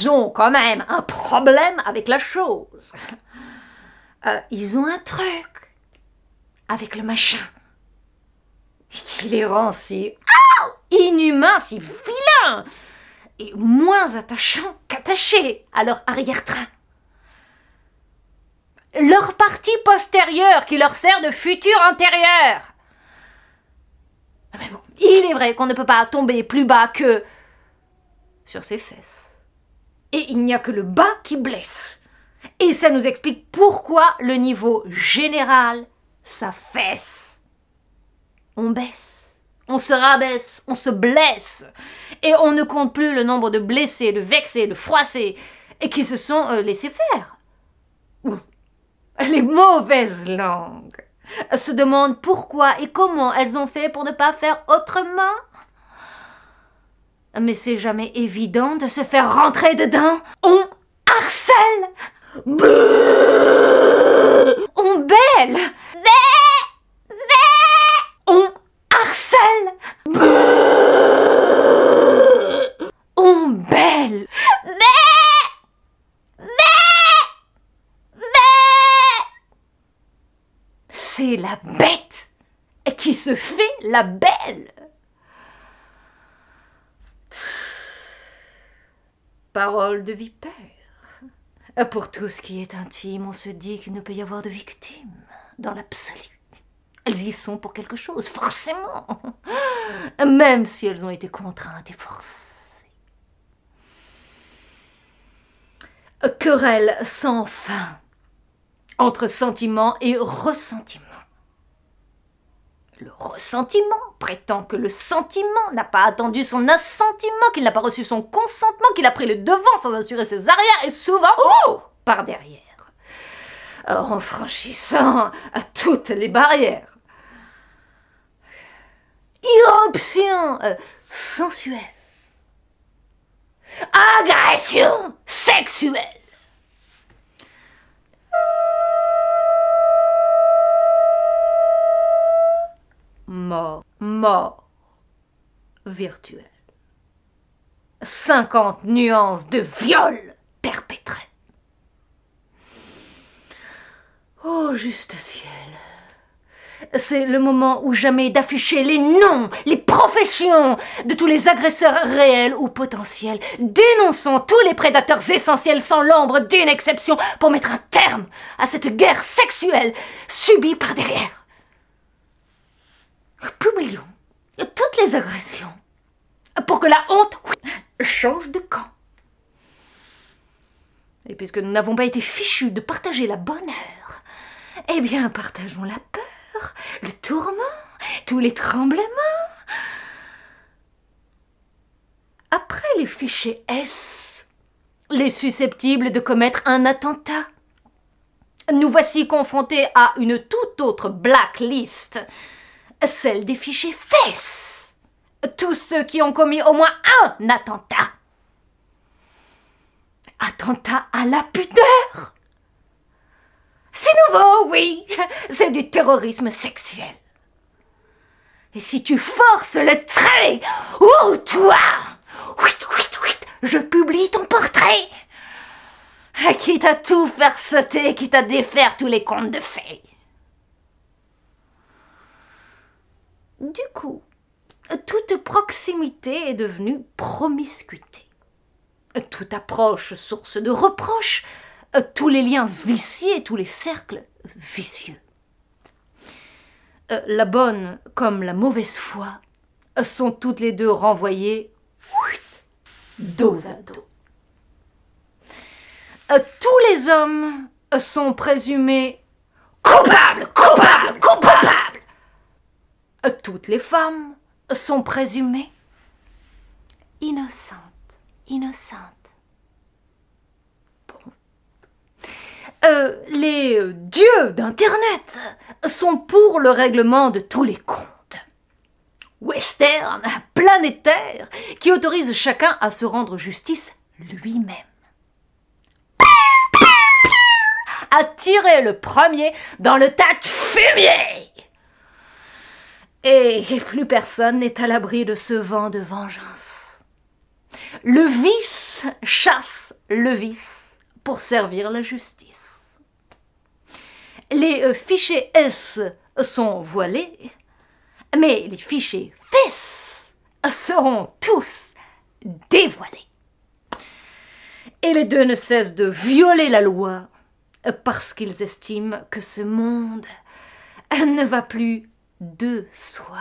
ils ont quand même un problème avec la chose. Ils ont un truc avec le machin qui les rend si inhumains, si vilains et moins attachants qu'attachés à leur arrière-train. Leur partie postérieure qui leur sert de futur antérieur. Mais bon, il est vrai qu'on ne peut pas tomber plus bas que sur ses fesses. Et il n'y a que le bas qui blesse. Et ça nous explique pourquoi le niveau général s'affaisse. On baisse, on se rabaisse, on se blesse. Et on ne compte plus le nombre de blessés, de vexés, de froissés, et qui se sont laissés faire. Les mauvaises langues se demandent pourquoi et comment elles ont fait pour ne pas faire autrement. Mais c'est jamais évident de se faire rentrer dedans. On harcèle. On bêle. On harcèle. On bêle. C'est la bête qui se fait la belle. Parole de vipère. Pour tout ce qui est intime, on se dit qu'il ne peut y avoir de victimes dans l'absolu. Elles y sont pour quelque chose, forcément. Même si elles ont été contraintes et forcées. Querelle sans fin entre sentiment et ressentiment. Le ressentiment prétend que le sentiment n'a pas attendu son assentiment, qu'il n'a pas reçu son consentement, qu'il a pris le devant sans assurer ses arrières et souvent par derrière, en franchissant à toutes les barrières. Irruption sensuelle. Agression sexuelle. Mort virtuelle. 50 nuances de viol perpétré. Oh, juste ciel. C'est le moment ou jamais d'afficher les noms, les professions de tous les agresseurs réels ou potentiels. Dénonçons tous les prédateurs essentiels sans l'ombre d'une exception pour mettre un terme à cette guerre sexuelle subie par derrière. Publions toutes les agressions pour que la honte change de camp. Et puisque nous n'avons pas été fichus de partager la bonne heure, eh bien partageons la peur, le tourment, tous les tremblements. Après les fichés S, les susceptibles de commettre un attentat, nous voici confrontés à une toute autre blacklist, celle des fichés fesses. Tous ceux qui ont commis au moins un attentat. Attentat à la pudeur. C'est nouveau, oui. C'est du terrorisme sexuel. Et si tu forces le trait, toi, je publie ton portrait. Quitte à tout faire sauter, quitte à défaire tous les contes de fées. Du coup, toute proximité est devenue promiscuité. Toute approche source de reproches, tous les liens viciés, tous les cercles vicieux. La bonne comme la mauvaise foi sont toutes les deux renvoyées dos à dos. Tous les hommes sont présumés coupables. Toutes les femmes sont présumées innocentes. Bon. Les dieux d'Internet sont pour le règlement de tous les comptes. Western, planétaire, qui autorise chacun à se rendre justice lui-même. À tirer le premier dans le tas de fumier. Et plus personne n'est à l'abri de ce vent de vengeance. Le vice chasse le vice pour servir la justice. Les fichés S sont voilés, mais les fichés fesses seront tous dévoilés. Et les deux ne cessent de violer la loi parce qu'ils estiment que ce monde ne va plus de soi.